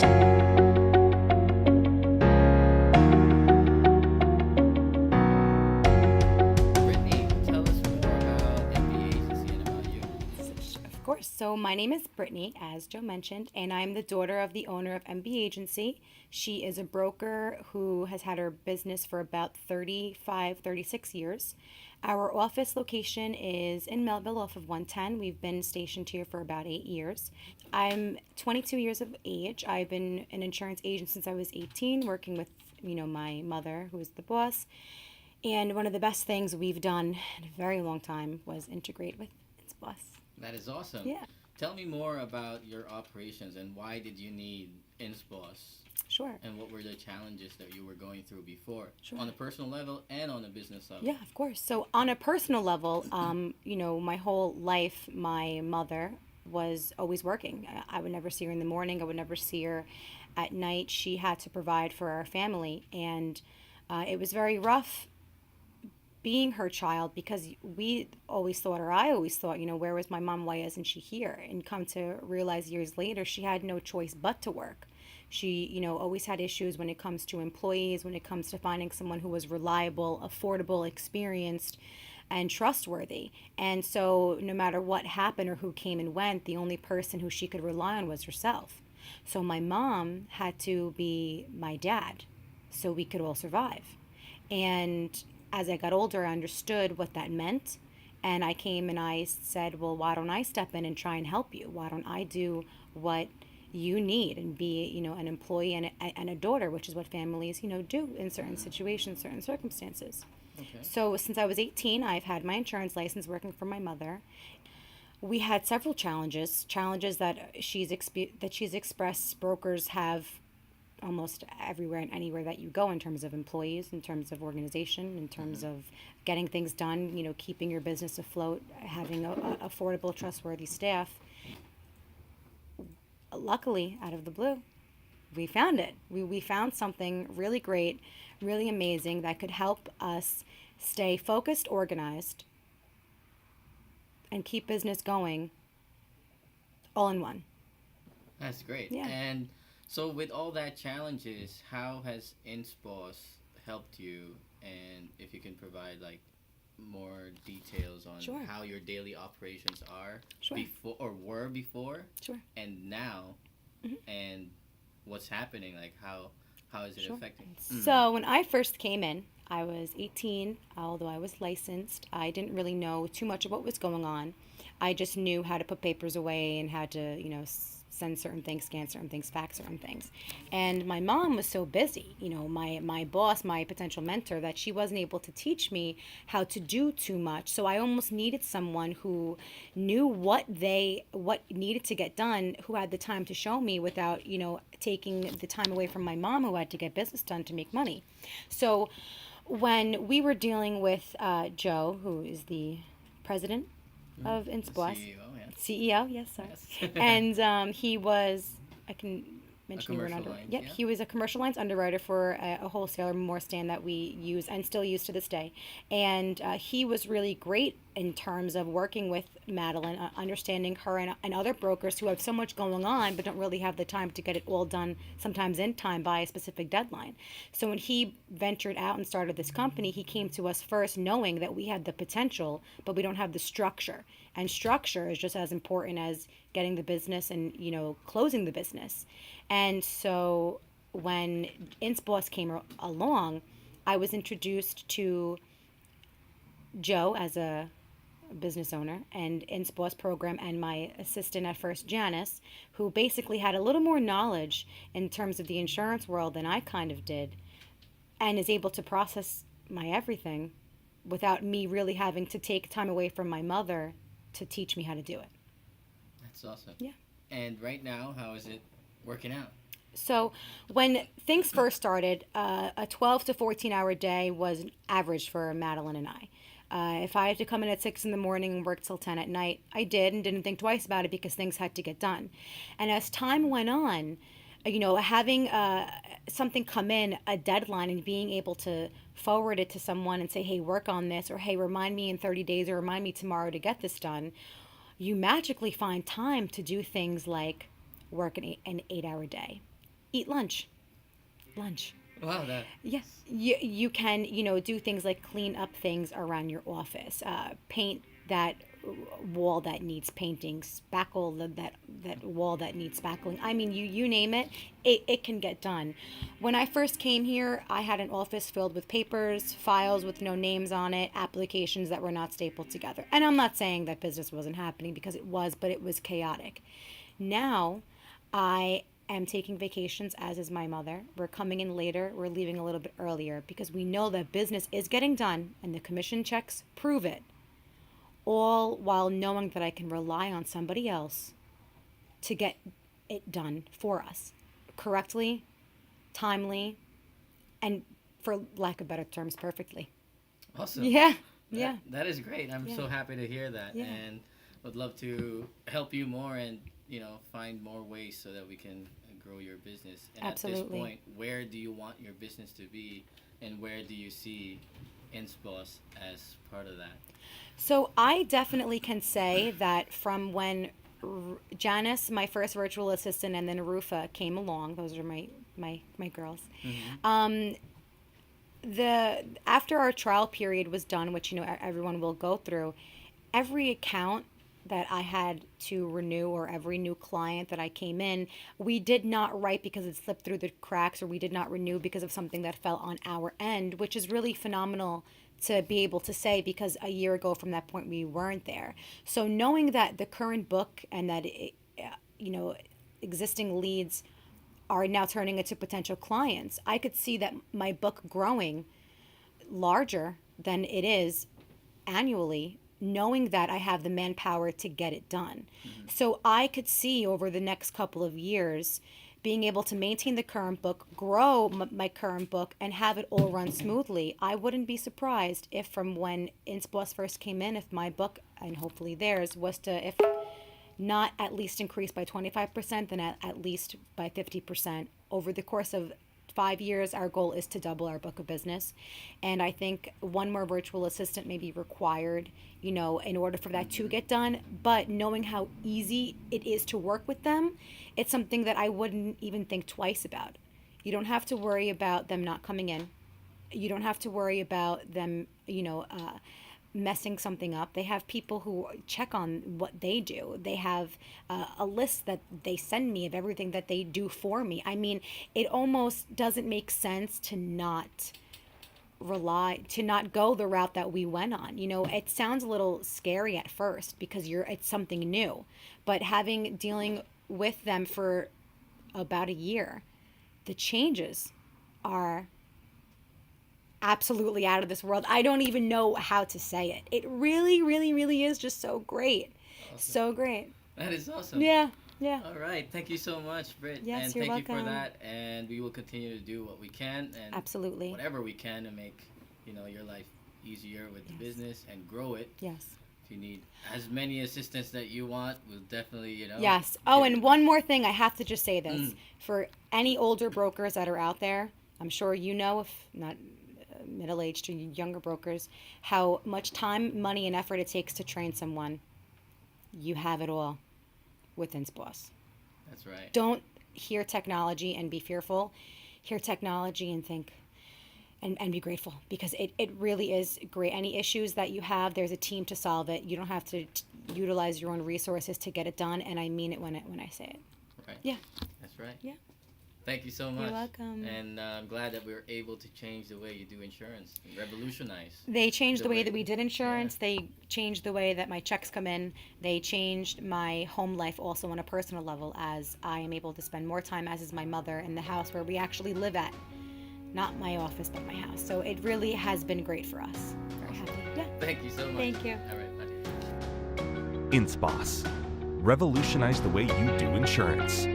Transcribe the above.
Brittany, tell us more about MBA Agency and about you. Of course. So my name is Brittany, as Joe mentioned, and I'm the daughter of the owner of MB Agency. She is a broker who has had her business for about 35, 36 years. Our office location is in Melville off of 110. We've been stationed here for about 8 years. I'm 22 years of age. I've been an insurance agent since I was 18, working with my mother, who is the boss. And one of the best things we've done in a very long time was integrate with InsBOSS. That is awesome. Yeah, Tell me more about your operations and why did you need InsBOSS sure. and what were the challenges that you were going through before Sure. on a personal level and on a business level? Yeah, of course. So on a personal level, my whole life, my mother was always working. I would never see her in the morning. I would never see her at night. She had to provide for our family, and it was very rough being her child because we always thought, or I always thought, where was my mom? Why isn't she here? And come to realize years later, she had no choice but to work. She, always had issues when it comes to employees, when it comes to finding someone who was reliable, affordable, experienced, and trustworthy. And so, no matter what happened or who came and went, the only person who she could rely on was herself. So, my mom had to be my dad so we could all survive. And as I got older, I understood what that meant. And I came and I said, well, why don't I step in and try and help you? Why don't I do what you need and be, an employee and a daughter, which is what families, do in certain situations, certain circumstances. Okay. So since I was 18, I've had my insurance license working for my mother. We had several challenges that she's expressed brokers have almost everywhere and anywhere that you go in terms of employees, in terms of organization, in terms of getting things done, keeping your business afloat, having affordable, trustworthy staff. Luckily, out of the blue, we found it. We found something really great, really amazing that could help us stay focused, organized, and keep business going all in one. That's great. Yeah. And so with all that challenges, how has InsBOSS helped you? And if you can provide like more details on Sure. how your daily operations are Sure. before or were before Sure. and now Mhm. and what's happening, like how is it Sure. affecting? So when I first came in, I was 18, although I was licensed. I didn't really know too much of what was going on. I just knew how to put papers away and how to, send certain things, scan certain things, fax certain things. And my mom was so busy, my boss, my potential mentor, that she wasn't able to teach me how to do too much. So I almost needed someone who knew what needed to get done, who had the time to show me without, taking the time away from my mom who had to get business done to make money. So when we were dealing with Joe, who is the president of InsBOSS, CEO, yeah. CEO, yes, sir. Yes. And he was, I can mention you were an commercial underwriter. lines, Yep, yeah. he was a commercial lines underwriter for a wholesaler, more stand that we use and still use to this day. And he was really great in terms of working with Madeline, understanding her and other brokers who have so much going on but don't really have the time to get it all done, sometimes in time by a specific deadline. So when he ventured out and started this company, he came to us first knowing that we had the potential, but we don't have the structure. And structure is just as important as getting the business and, closing the business. And so when InsBOSS came along, I was introduced to Joe as a business owner and InsBOSS program and my assistant at first, Janice, who basically had a little more knowledge in terms of the insurance world than I kind of did and is able to process my everything without me really having to take time away from my mother to teach me how to do it. That's awesome. Yeah. And right now, how is it working out? So when things first started, a 12 to 14 hour day was average for Madeline and I. If I had to come in at 6 in the morning and work till 10 at night, I did and didn't think twice about it because things had to get done. And as time went on, having something come in, a deadline, and being able to forward it to someone and say, hey, work on this, or hey, remind me in 30 days, or remind me tomorrow to get this done, you magically find time to do things like work an 8 hour day, eat lunch. Wow, that. Yes, you can, do things like clean up things around your office, paint that wall that needs painting, spackle that wall that needs spackling. I mean, you name it, it can get done. When I first came here, I had an office filled with papers, files with no names on it, applications that were not stapled together. And I'm not saying that business wasn't happening, because it was, but it was chaotic. Now, I am taking vacations, as is my mother. We're coming in later. We're leaving a little bit earlier, because we know that business is getting done and the commission checks prove it. All while knowing that I can rely on somebody else to get it done for us correctly, timely, and, for lack of better terms, perfectly. Awesome. Yeah. That, Yeah. That is great. I'm so Yeah. happy to hear that, Yeah. and would love to help you more and find more ways so that we can grow your business. And Absolutely. at this point, where do you want your business to be, and where do you see InsBOSS as part of that? So I definitely can say that from when Janice, my first virtual assistant, and then Rufa came along, those are my girls. The After our trial period was done, which everyone will go through, every account that I had to renew, or every new client that I came in, we did not write because it slipped through the cracks, or we did not renew because of something that fell on our end, which is really phenomenal to be able to say, because a year ago from that point we weren't there. So knowing that the current book and that existing leads are now turning into potential clients, I could see that my book growing larger than it is annually, knowing that I have the manpower to get it done. So I could see over the next couple of years being able to maintain the current book, grow my current book, and have it all run smoothly. I wouldn't be surprised if, from when InsBOSS first came in, if my book, and hopefully theirs, was to, if not at least increase by 25%, then at least by 50%. Over the course of 5 years, our goal is to double our book of business. And I think one more virtual assistant may be required, in order for that to get done. But knowing how easy it is to work with them, it's something that I wouldn't even think twice about. You don't have to worry about them not coming in. You don't have to worry about them, messing something up. They have people who check on what they do. They have a list that they send me of everything that they do for me. I mean, it almost doesn't make sense to not go the route that we went on. It sounds a little scary at first, because it's something new, but dealing with them for about a year, the changes are absolutely out of this world. I don't even know how to say it. It really, really, really is just so great. Awesome. So great. That is awesome. Yeah. All right. Thank you so much, Britt. Yes, and you're thank you for welcome. that. And we will continue to do what we can, and Absolutely. whatever we can, to make your life easier with the business and grow it. Yes. If you need as many assistants that you want, we'll definitely Yes. Oh, and one more thing, I have to just say this. For any older brokers that are out there, I'm sure if not middle-aged to younger brokers, how much time, money, and effort it takes to train someone. You have it all with InsBOSS. That's right. Don't hear technology and be fearful. Hear technology and think, and be grateful, because it really is great. Any issues that you have, there's a team to solve it. You don't have to utilize your own resources to get it done, and I mean it when I say it. Right. Yeah. That's right. Yeah. Thank you so much. You're welcome. And I'm glad that we were able to change the way you do insurance and revolutionize. They changed the way that we did insurance. Yeah. They changed the way that my checks come in. They changed my home life also on a personal level, as I am able to spend more time, as is my mother, in the house where we actually live at. Not my office, but my house. So it really has been great for us. Very happy. Yeah. Thank you so much. Thank you. All right, bye. InsBOSS. Revolutionize the way you do insurance.